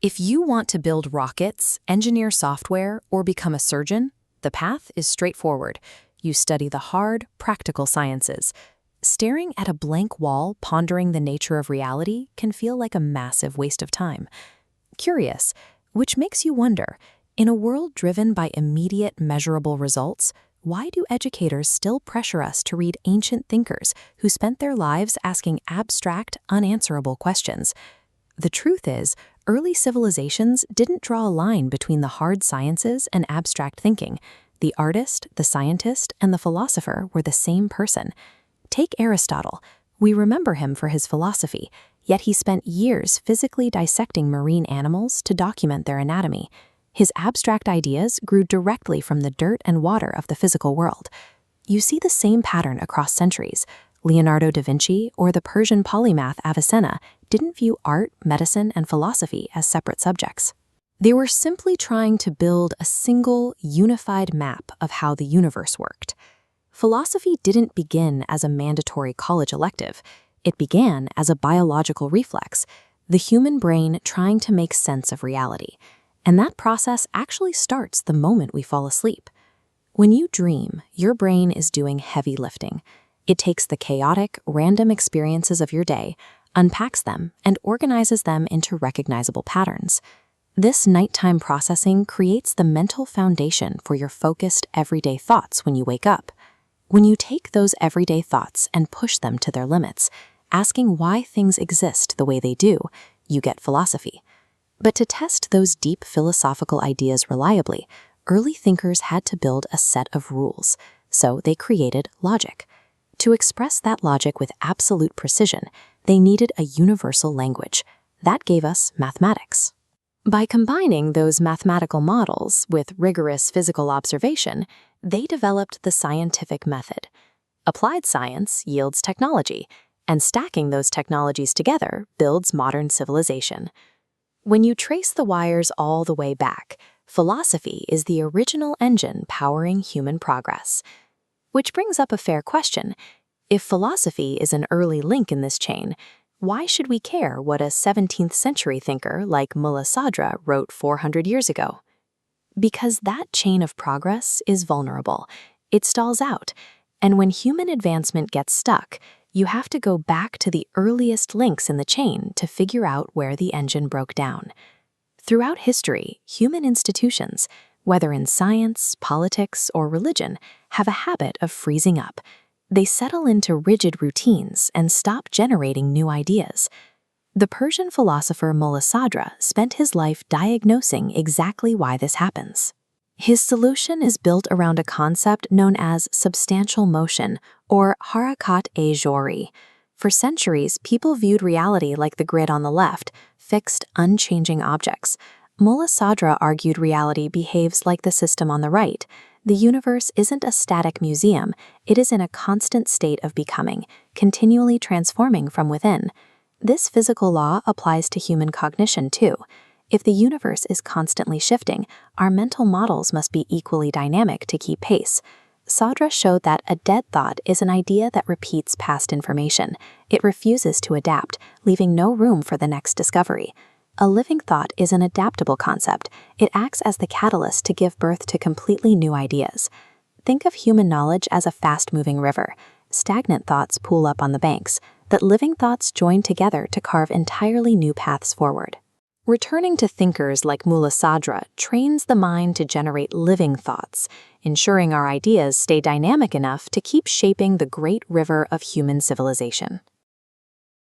If you want to build rockets, engineer software, or become a surgeon, the path is straightforward. You study the hard, practical sciences. Staring at a blank wall, pondering the nature of reality, can feel like a massive waste of time. Curious, which makes you wonder, in a world driven by immediate, measurable results, why do educators still pressure us to read ancient thinkers who spent their lives asking abstract, unanswerable questions? The truth is, early civilizations didn't draw a line between the hard sciences and abstract thinking. The artist, the scientist, and the philosopher were the same person. Take Aristotle. We remember him for his philosophy, yet he spent years physically dissecting marine animals to document their anatomy. His abstract ideas grew directly from the dirt and water of the physical world. You see the same pattern across centuries. Leonardo da Vinci or the Persian polymath Avicenna didn't view art, medicine, and philosophy as separate subjects. They were simply trying to build a single, unified map of how the universe worked. Philosophy didn't begin as a mandatory college elective. It began as a biological reflex, the human brain trying to make sense of reality. And that process actually starts the moment we fall asleep. When you dream, your brain is doing heavy lifting. It takes the chaotic, random experiences of your day, unpacks them, and organizes them into recognizable patterns. This nighttime processing creates the mental foundation for your focused, everyday thoughts when you wake up. When you take those everyday thoughts and push them to their limits, asking why things exist the way they do, you get philosophy. But to test those deep philosophical ideas reliably, early thinkers had to build a set of rules, so they created logic. To express that logic with absolute precision, they needed a universal language. That gave us mathematics. By combining those mathematical models with rigorous physical observation, they developed the scientific method. Applied science yields technology, and stacking those technologies together builds modern civilization. When you trace the wires all the way back, philosophy is the original engine powering human progress. Which brings up a fair question. If philosophy is an early link in this chain, why should we care what a 17th century thinker like Mulla Sadra wrote 400 years ago? Because that chain of progress is vulnerable. It stalls out. And when human advancement gets stuck, you have to go back to the earliest links in the chain to figure out where the engine broke down. Throughout history, human institutions, whether in science, politics, or religion, have a habit of freezing up. They settle into rigid routines and stop generating new ideas. The Persian philosopher Mulla Sadra spent his life diagnosing exactly why this happens. His solution is built around a concept known as substantial motion, or harakat-e-jori. For centuries, people viewed reality like the grid on the left, fixed, unchanging objects. Mulla Sadra argued reality behaves like the system on the right. The universe isn't a static museum, it is in a constant state of becoming, continually transforming from within. This physical law applies to human cognition too. If the universe is constantly shifting, our mental models must be equally dynamic to keep pace. Sadra showed that a dead thought is an idea that repeats past information. It refuses to adapt, leaving no room for the next discovery. A living thought is an adaptable concept. It acts as the catalyst to give birth to completely new ideas. Think of human knowledge as a fast-moving river. Stagnant thoughts pool up on the banks, but living thoughts join together to carve entirely new paths forward. Returning to thinkers like Mulla Sadra trains the mind to generate living thoughts, ensuring our ideas stay dynamic enough to keep shaping the great river of human civilization.